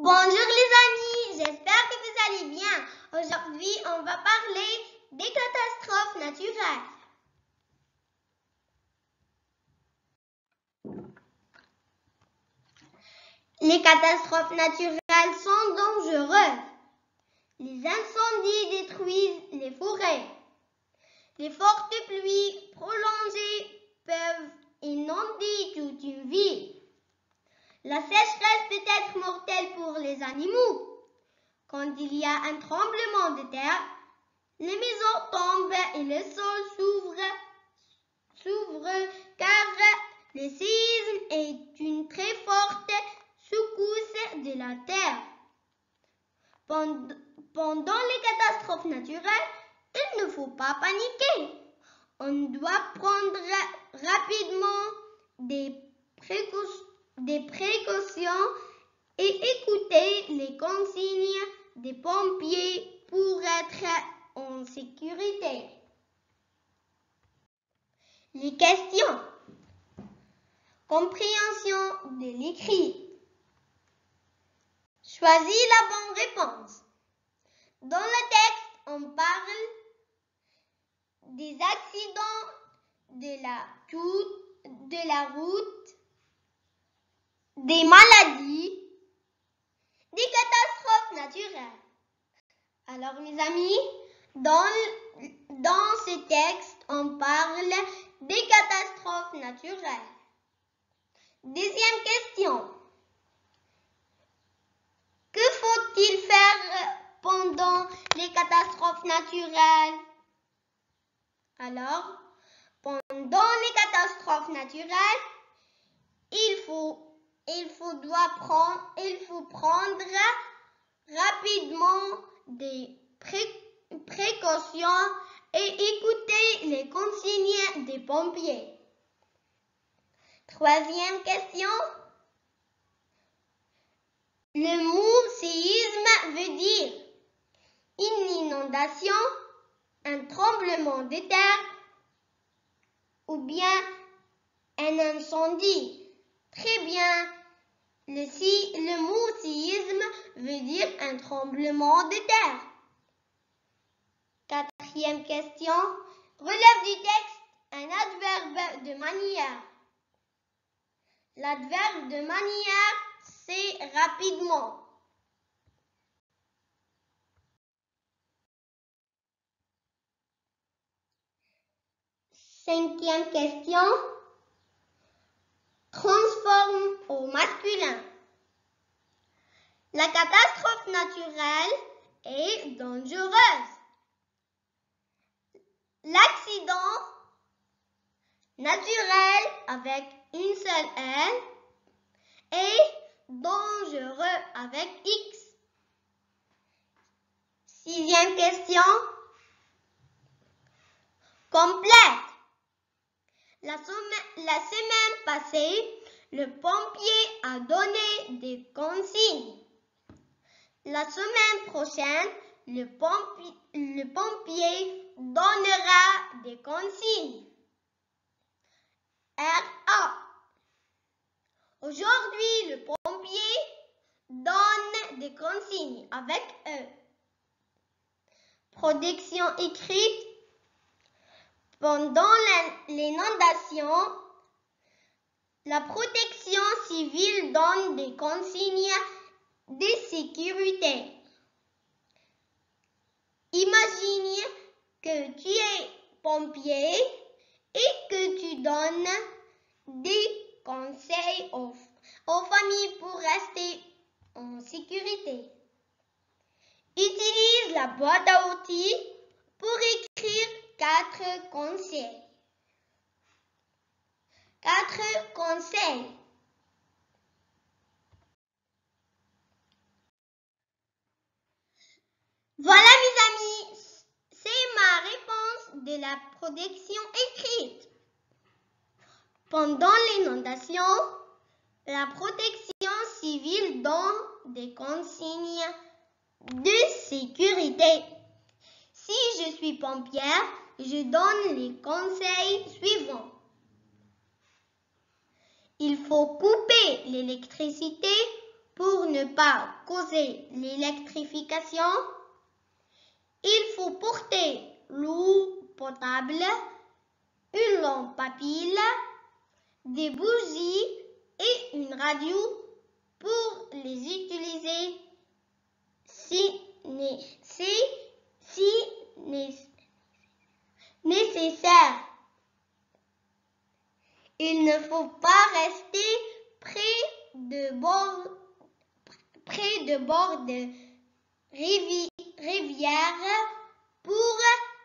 Bonjour les amis, j'espère que vous allez bien. Aujourd'hui, on va parler des catastrophes naturelles. Les catastrophes naturelles sont dangereuses. Les incendies détruisent les forêts. Les fortes pluies prolongées peuvent inonder toute une ville. La sécheresse peut être mortelle pour les animaux. Quand il y a un tremblement de terre, les maisons tombent et le sol s'ouvre car le séisme est une très forte secousse de la terre. Pendant les catastrophes naturelles, il ne faut pas paniquer. On doit prendre rapidement des précautions et écouter les consignes des pompiers pour être en sécurité. Les questions. Compréhension de l'écrit. Choisis la bonne réponse. Dans le texte, on parle des accidents de la route, des maladies, des catastrophes naturelles. Alors mes amis, dans ce texte, on parle des catastrophes naturelles. Deuxième question. Que faut-il faire pendant les catastrophes naturelles? Alors, pendant les catastrophes naturelles, il faut prendre rapidement des précautions et écouter les consignes des pompiers. Troisième question. Le mot séisme veut dire une inondation, un tremblement de terre ou bien un incendie. Très bien. Le mot séisme veut dire un tremblement de terre. Quatrième question. Relève du texte un adverbe de manière. L'adverbe de manière, c'est rapidement. Cinquième question. Transforme au masculin. La catastrophe naturelle est dangereuse. L'accident naturel avec une seule L est dangereux avec X. Sixième question. Complète. La semaine passée, le pompier a donné des consignes. La semaine prochaine, le pompier donnera des consignes. RA. Aujourd'hui, le pompier donne des consignes avec E. Protection écrite. Pendant l'inondation, la protection civile donne des consignes de sécurité. Imagine que tu es pompier et que tu donnes des conseils aux familles pour rester en sécurité. Utilise la boîte à outils pour écrire 4 conseils. 4 conseils. Voilà mes amis, c'est ma réponse de la protection écrite. Pendant l'inondation, la protection civile donne des consignes de sécurité. Si je suis pompière, je donne les conseils suivants. Il faut couper l'électricité Pour ne pas causer l'électrification, il faut porter l'eau potable, une lampe à piles, des bougies et une radio pour les utiliser si nécessaire. Il ne faut pas rester près de bords de rivières pour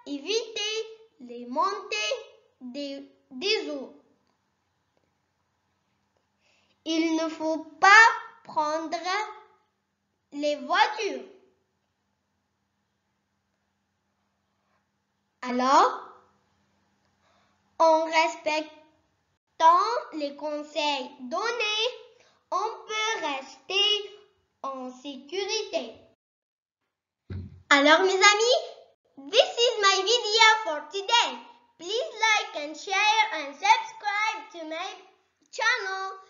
éviter les montées des eaux. Il ne faut pas prendre les voitures. Alors, en respectant les conseils donnés, on peut rester en sécurité. Alors mes amis, this is my video for today. Please like and share and subscribe to my channel.